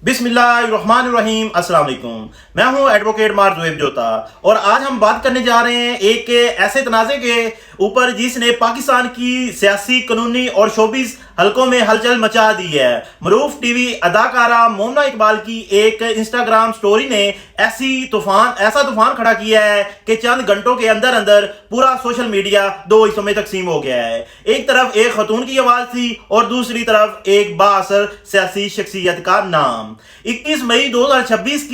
بسم اللہ الرحمن الرحیم۔ السلام علیکم، میں ہوں ایڈوکیٹ مارزویب جوتا اور آج ہم بات کرنے جا رہے ہیں ایک ایسے تنازع کے اوپر جس نے پاکستان کی سیاسی، قانونی اور شوبز حلقوں میں ہلچل مچا دی ہے۔ معروف ٹی وی اداکارہ مومنہ اقبال کی ایک انسٹاگرام سٹوری نے ایسا طوفان کھڑا کیا ہے کہ چند گھنٹوں کے اندر اندر پورا سوشل میڈیا دو حصوں میں تقسیم ہو گیا ہے۔ ایک طرف ایک خاتون کی آواز تھی اور دوسری طرف ایک بااثر سیاسی شخصیت کا نام۔ 21 مئی 2026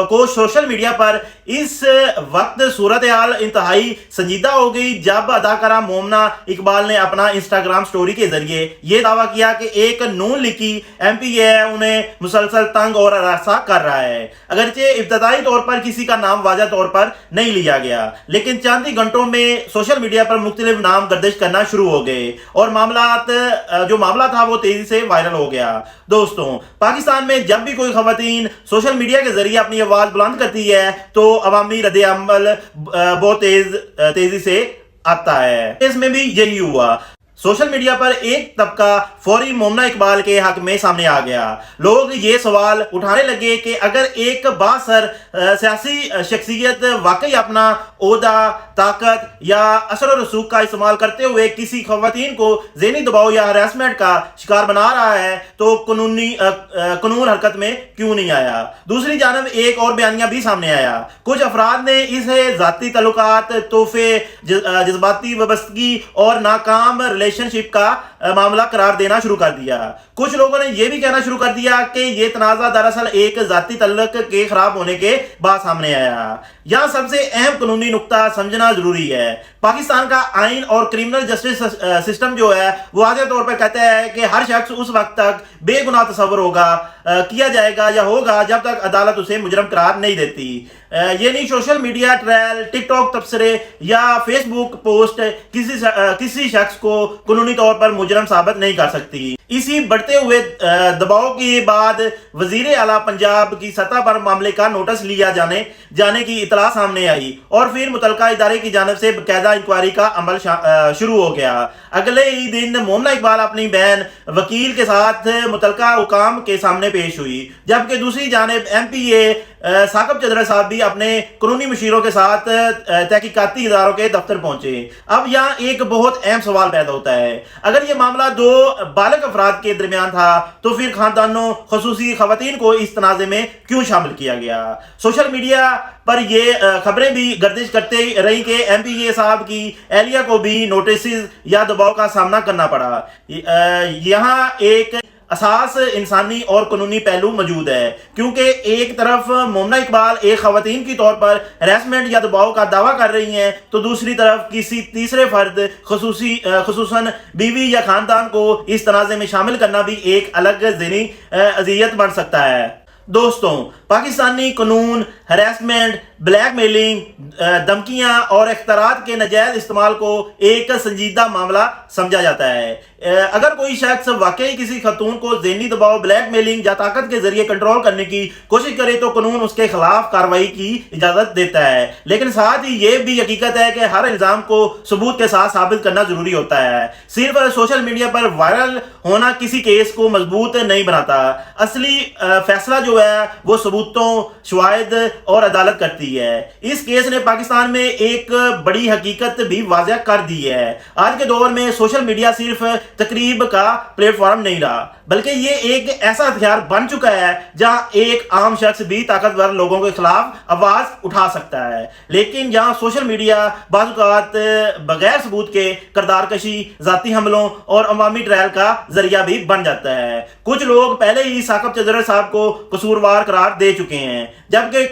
کو سوشل میڈیا پر اس وقت صورتحال انتہائی سنجیدہ ہو گئی جب اداکارہ مومنہ اقبال نے اپنا انسٹاگرام سٹوری کے ذریعے یہ دعویٰ کیا کہ ایک نون لیگی ایم پی اے انہیں مسلسل تنگ اور ہراساں کر رہا ہے۔ اگرچہ ابتدائی طور پر کسی کا نام واضح طور پر نہیں لیا گیا، لیکن چند ہی گھنٹوں میں سوشل میڈیا پر مختلف نام گردش کرنا شروع ہو گئے اور معاملہ تھا وہ تیزی سے وائرل ہو گیا۔ دوستوں، پاکستان میں جب بھی کوئی خواتین سوشل میڈیا کے ذریعے اپنی آواز بلند کرتی ہے تو عوامی رد عمل بہت تیزی سے آتا ہے۔ اس میں بھی یہی ہوا۔ سوشل میڈیا پر ایک طبقہ فوری مومنہ اقبال کے حق میں سامنے آ گیا۔ لوگ یہ سوال اٹھانے لگے کہ اگر ایک بااثر سیاسی شخصیت واقعی اپنا عہدہ، طاقت یا اثر و رسوخ کا استعمال کرتے ہوئے کسی خواتین کو ذہنی دباؤ یا ہراسمنٹ کا شکار بنا رہا ہے تو قانون حرکت میں کیوں نہیں آیا؟ دوسری جانب ایک اور بیانیہ بھی سامنے آیا۔ کچھ افراد نے اسے ذاتی تعلقات، تحفے، جذباتی وابستگی اور ناکام ریلیشن شپ کا معاملہ قرار دینا شروع کر دیا۔ کچھ لوگوں نے یہ بھی کہنا شروع کر دیا کہ یہ تنازع دراصل ایک ذاتی تعلق کے خراب ہونے کے بعد سامنے آیا۔ یہاں سب سے اہم قانونی نقطہ سمجھنا ضروری ہے۔ پاکستان کا آئین اور کرمنل جسٹس سسٹم جو ہے وہ واضح طور پر کہتا ہے کہ ہر شخص اس وقت تک بے گناہ تصور کیا جائے گا یا ہوگا جب تک عدالت اسے مجرم قرار نہیں دیتی۔ یہ نہیں سوشل میڈیا ٹرائل، ٹک ٹاک تبصرے یا فیس بک پوسٹ کسی شخص کو قانونی طور پر مجرم ثابت نہیں کر سکتی۔ اسی بڑھتے ہوئے دباؤ کے بعد وزیر اعلیٰ پنجاب کی سطح پر معاملے کا نوٹس لیا جانے کی اطلاع سامنے آئی اور پھر متعلقہ ادارے کی جانب سے باقاعدہ انکوائری کا عمل شروع ہو گیا۔ اگلے ہی دن مومنہ اقبال اپنی بہن وکیل کے ساتھ متعلقہ حکام کے سامنے پیش ہوئی، جبکہ دوسری جانب ایم پی اے ثاقب چودھری صاحب بھی اپنے قانونی مشیروں کے ساتھ تحقیقاتی اداروں کے دفتر پہنچے۔ اب یہاں ایک بہت اہم سوال پیدا ہوتا ہے، اگر یہ معاملہ دو بالغ افراد کے درمیان تھا تو پھر خاندانوں، خصوصی خواتین کو اس تنازع میں کیوں شامل کیا گیا؟ سوشل میڈیا پر یہ خبریں بھی گردش کرتے رہی کہ ایم پی اے صاحب کی اہلیہ کو بھی نوٹسز یا دباؤ کا سامنا کرنا پڑا۔ یہاں ایک اساس انسانی اور قانونی پہلو موجود ہے، کیونکہ ایک طرف مومنہ اقبال ایک خواتین کی طور پر ہراسمنٹ یا دباؤ کا دعویٰ کر رہی ہیں تو دوسری طرف کسی تیسرے فرد خصوصاً بیوی یا خاندان کو اس تنازع میں شامل کرنا بھی ایک الگ ذہنی اذیت بن سکتا ہے۔ دوستوں، پاکستانی قانون ہراسمنٹ، بلیک میلنگ، دھمکیاں اور اختیارات کے ناجائز استعمال کو ایک سنجیدہ معاملہ سمجھا جاتا ہے۔ اگر کوئی شخص واقعی کسی خاتون کو ذہنی دباؤ، بلیک میلنگ یا طاقت کے ذریعے کنٹرول کرنے کی کوشش کرے تو قانون اس کے خلاف کارروائی کی اجازت دیتا ہے، لیکن ساتھ ہی یہ بھی حقیقت ہے کہ ہر الزام کو ثبوت کے ساتھ ثابت کرنا ضروری ہوتا ہے۔ صرف سوشل میڈیا پر وائرل ہونا کسی کیس کو مضبوط نہیں بناتا۔ اصلی فیصلہ جو ہے وہ ثبوتوں، شواہد اور عدالت کرتی ہے۔ اس کیس نے پاکستان میں ایک بڑی حقیقت بھی واضح کر دی ہے۔ آج کے دور میں سوشل میڈیا صرف تقریب کا پلیٹ فارم نہیں رہا، بلکہ یہ ایک ایسا ہتھیار بن چکا ہے جہاں ایک عام شخص بھی طاقتور لوگوں کے خلاف آواز اٹھا سکتا ہے، لیکن یہاں سوشل میڈیا بعض اوقات بغیر ثبوت کے کردار کشی، ذاتی حملوں اور عوامی ٹرائل کا ذریعہ بھی بن جاتا ہے۔ کچھ لوگ پہلے ہی ثاقب چودھری صاحب کو قصوروار قرار دے چکے ہیں، جبکہ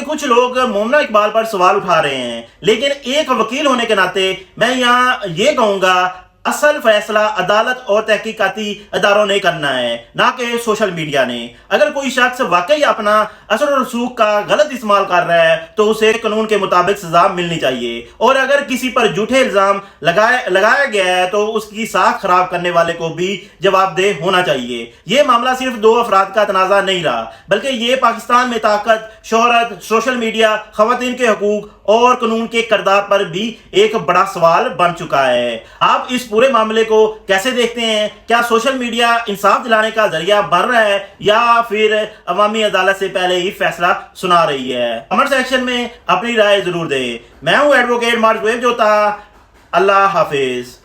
کچھ لوگ مومنہ اقبال پر سوال اٹھا رہے ہیں۔ لیکن ایک وکیل ہونے کے ناطے میں یہاں یہ کہوں گا، اصل فیصلہ عدالت اور تحقیقاتی اداروں نے کرنا ہے، نہ کہ سوشل میڈیا نے۔ اگر کوئی شخص واقعی اپنا اثر و رسوخ کا غلط استعمال کر رہا ہے تو اسے قانون کے مطابق سزا ملنی چاہیے، اور اگر کسی پر جھوٹے الزام لگایا گیا ہے تو اس کی ساکھ خراب کرنے والے کو بھی جواب دہ ہونا چاہیے۔ یہ معاملہ صرف دو افراد کا تنازع نہیں رہا، بلکہ یہ پاکستان میں طاقت، شہرت، سوشل میڈیا، خواتین کے حقوق اور قانون کے کردار پر بھی ایک بڑا سوال بن چکا ہے۔ آپ اس پورے پورے معاملے کو کیسے دیکھتے ہیں؟ کیا سوشل میڈیا انصاف دلانے کا ذریعہ بن رہا ہے یا پھر عوامی عدالت سے پہلے ہی فیصلہ سنا رہی ہے؟ کمنٹ سیکشن میں اپنی رائے ضرور دیں۔ میں ہوں ایڈوکیٹ مارک زہیب جوتا۔ اللہ حافظ۔